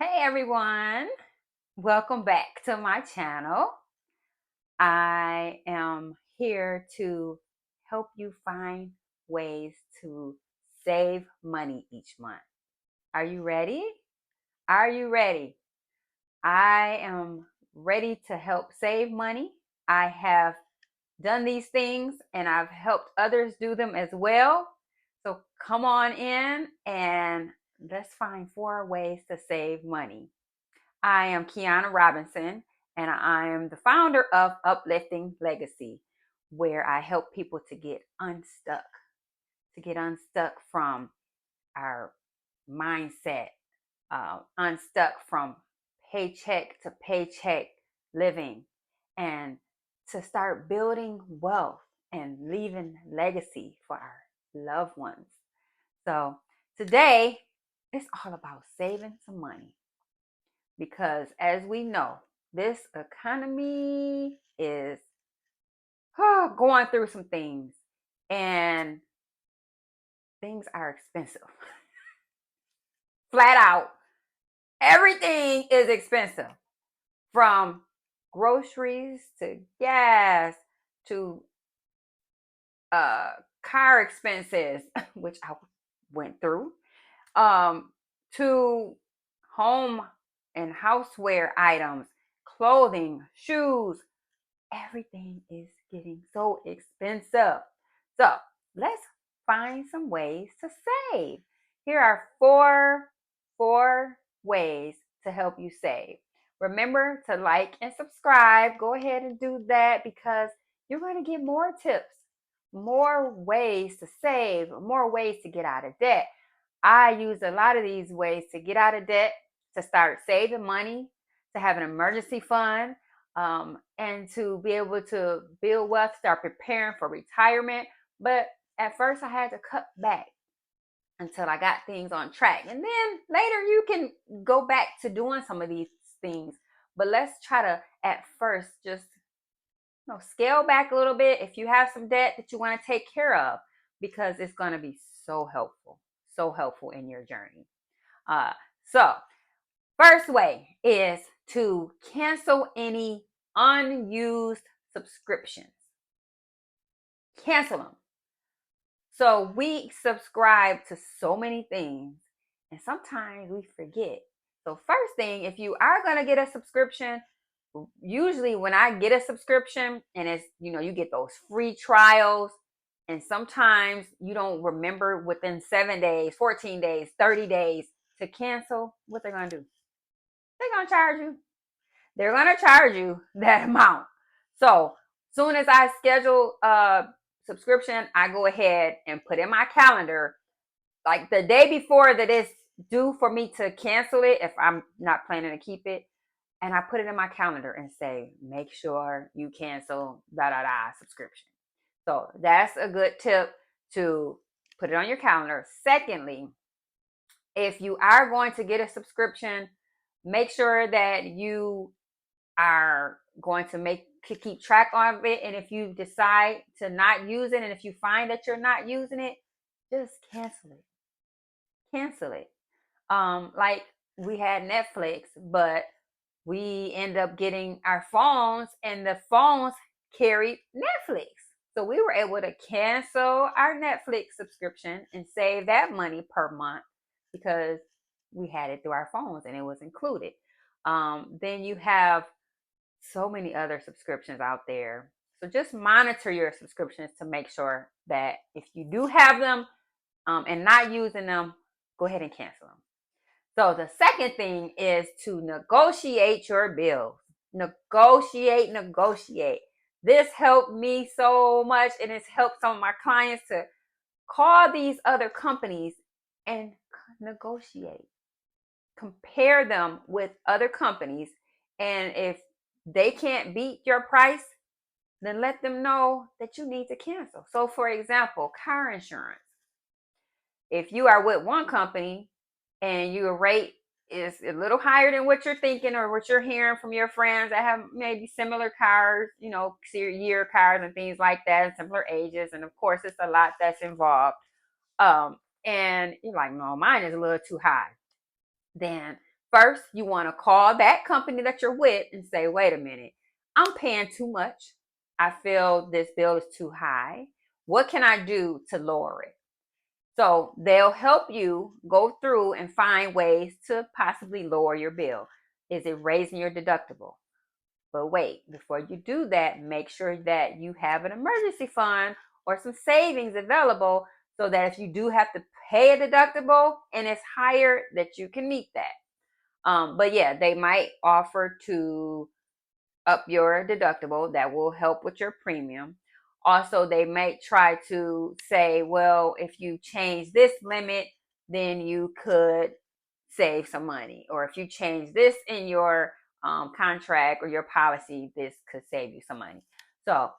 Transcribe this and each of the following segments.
Hey everyone, welcome back to my channel. I am here to help you find ways to save money each month. Are you ready? Are you ready? I am ready to help save money. I have done these things and I've helped others do them as well. So come on in and let's find 4 ways to save money. I am Kiana Robinson, and I am the founder of Uplifting Legacy, where I help people to get unstuck from our mindset, unstuck from paycheck to paycheck living, and to start building wealth and leaving legacy for our loved ones. So today, it's all about saving some money because as we know, this economy is going through some things and things are expensive. Flat out, everything is expensive from groceries to gas to uh, car expenses, which I went through, to home and houseware items, clothing, shoes, everything is getting so expensive. So let's find some ways to save. Here are four ways to help you save. Remember to like and subscribe. Go ahead and do that because you're going to get more tips, more ways to save, more ways to get out of debt. I use a lot of these ways to get out of debt, to start saving money, to have an emergency fund, and to be able to build wealth, start preparing for retirement. But at first, I had to cut back until I got things on track. And then later, you can go back to doing some of these things. But let's try to, at first, just scale back a little bit if you have some debt that you want to take care of, because it's going to be so helpful in your journey. So first way is to cancel any unused subscriptions. Cancel them. So we subscribe to so many things and sometimes we forget. So first thing, if you are going to get a subscription, usually when I get a subscription and it's, you get those free trials, and sometimes you don't remember within 7 days, 14 days, 30 days to cancel, what they're going to do? They're going to charge you. They're going to charge you that amount. So soon as I schedule a subscription, I go ahead and put in my calendar, like the day before that it's due for me to cancel it if I'm not planning to keep it. And I put it in my calendar and say, make sure you cancel subscription. So that's a good tip, to put it on your calendar. Secondly, if you are going to get a subscription, make sure that you are going to keep track of it. And if you decide to not use it, and if you find that you're not using it, just cancel it. Cancel it. Like we had Netflix, but we end up getting our phones, and the phones carried Netflix. So we were able to cancel our Netflix subscription and save that money per month because we had it through our phones and it was included. Then you have so many other subscriptions out there. So just monitor your subscriptions to make sure that if you do have them and not using them, go ahead and cancel them. So the second thing is to negotiate your bills. Negotiate. This helped me so much, and it's helped some of my clients to call these other companies and negotiate. Compare them with other companies, and if they can't beat your price, then let them know that you need to cancel. So for example, car insurance. If you are with one company and your rate is a little higher than what you're thinking or what you're hearing from your friends that have maybe similar cars, year cars and things like that, similar ages, and of course it's a lot that's involved. And you're like, no, mine is a little too high. Then First, you want to call that company that you're with and say, wait a minute, I'm paying too much. I feel this bill is too high. What can I do to lower it? So they'll help you go through and find ways to possibly lower your bill. Is it raising your deductible? But wait, before you do that, make sure that you have an emergency fund or some savings available so that if you do have to pay a deductible and it's higher, that you can meet that. But yeah, they might offer to up your deductible. That will help with your premium. Also, they might try to say, well, if you change this limit, then you could save some money. Or if you change this in your contract or your policy, this could save you some money. So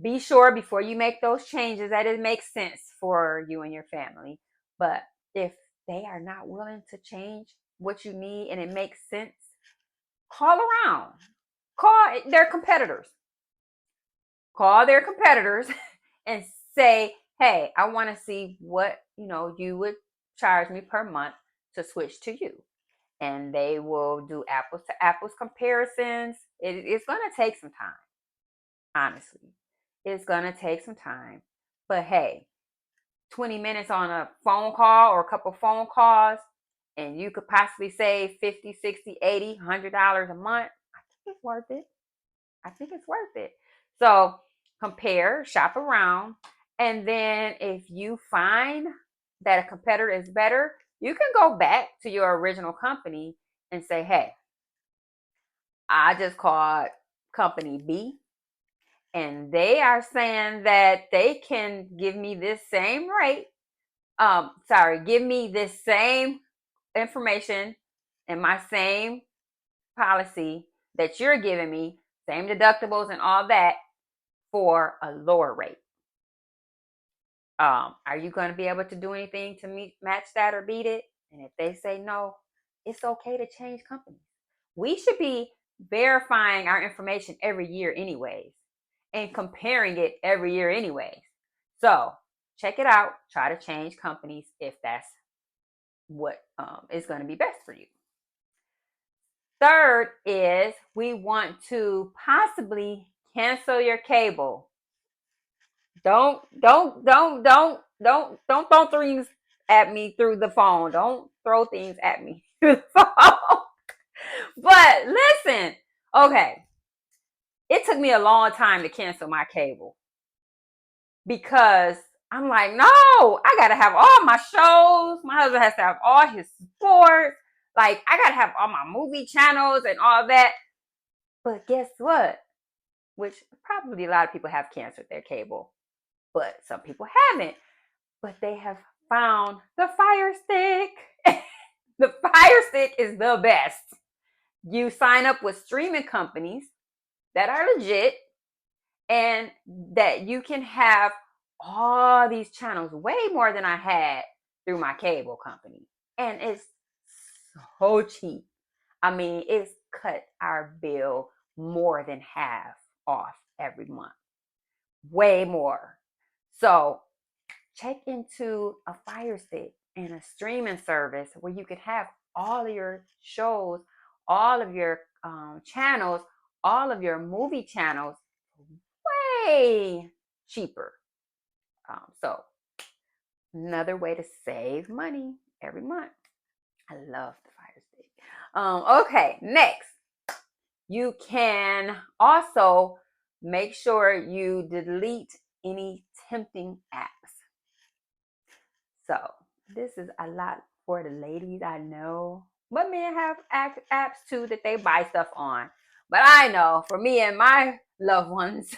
be sure before you make those changes that it makes sense for you and your family. But if they are not willing to change what you need and it makes sense, call around. Call their competitors. Call their competitors and say, hey, I want to see what you would charge me per month to switch to you. And they will do apples to apples comparisons. It's going to take some time, honestly. It's going to take some time. But hey, 20 minutes on a phone call or a couple phone calls, and you could possibly save 50, 60, 80, $100 a month. I think it's worth it. I think it's worth it. So compare, shop around, and then if you find that a competitor is better, you can go back to your original company and say, hey, I just called company B, and they are saying that they can give me this same rate. Give me this same information and my same policy that you're giving me, same deductibles and all that, for a lower rate. Are you going to be able to do anything to match that or beat it? And if they say no, it's okay to change companies. We should be verifying our information every year anyways, and comparing it every year anyways. So check it out. Try to change companies if that's what is going to be best for you. Third is we want to possibly cancel your cable. Don't throw things at me through the phone. Don't throw things at me through the phone. But listen, okay. It took me a long time to cancel my cable because I'm like, no, I gotta have all my shows. My husband has to have all his sports. Like, I gotta have all my movie channels and all that. But guess what? Which probably a lot of people have canceled their cable, but some people haven't. But they have found the Fire Stick. The Fire Stick is the best. You sign up with streaming companies that are legit and that you can have all these channels, way more than I had through my cable company. And it's so cheap. I mean, it's cut our bill more than half off every month. Way more. So check into a Fire Stick and a streaming service where you can have all of your shows, all of your channels, all of your movie channels way cheaper. So another way to save money every month. I love the Fire Stick. Okay, next. You can also make sure you delete any tempting apps. So this is a lot for the ladies, I know. But men have apps too that they buy stuff on. But I know for me and my loved ones,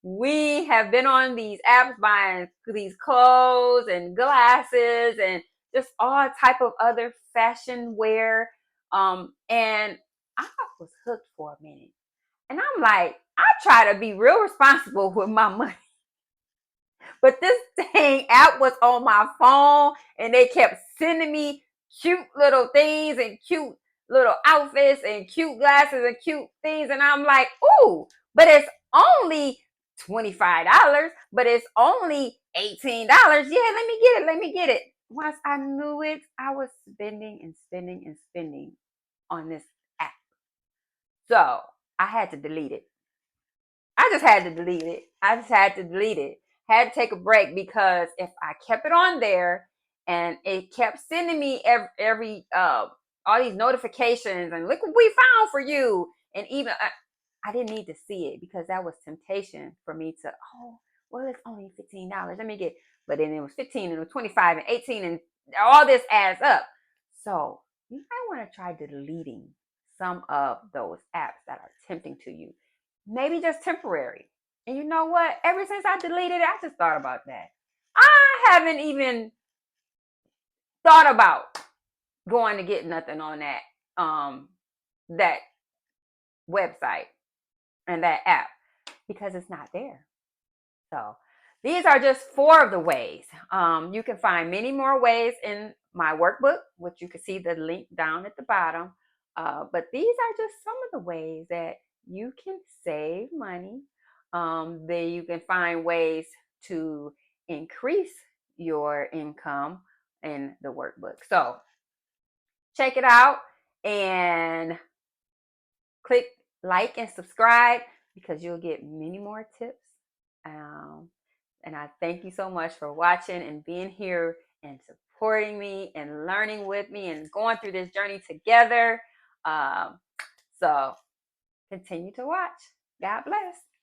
we have been on these apps buying these clothes and glasses and just all type of other fashion wear. And I was hooked for a minute. And I'm like, I try to be real responsible with my money. But this dang app was on my phone and they kept sending me cute little things and cute little outfits and cute glasses and cute things. And I'm like, ooh, but it's only $25, but it's only $18. Yeah, let me get it. Once I knew it, I was spending and spending and spending. on this app. So I had to delete it. I just had to delete it. I just had to delete it. Had to take a break because if I kept it on there and it kept sending me every all these notifications and look what we found for you, and even I didn't need to see it because that was temptation for me to, oh, well, it's only $15. Let me get, but then it was 15 and it was 25 and 18 and all this adds up. So you might want to try deleting some of those apps that are tempting to you. Maybe just temporary. And you know what? Ever since I deleted it, I just thought about that. I haven't even thought about going to get nothing on that website and that app because it's not there. So these are just 4 of the ways. You can find many more ways in my workbook, which you can see the link down at the bottom. But these are just some of the ways that you can save money. Then you can find ways to increase your income in the workbook. So check it out and click like and subscribe because you'll get many more tips. And I thank you so much for watching and being here and supporting me and learning with me and going through this journey together. So continue to watch. God bless.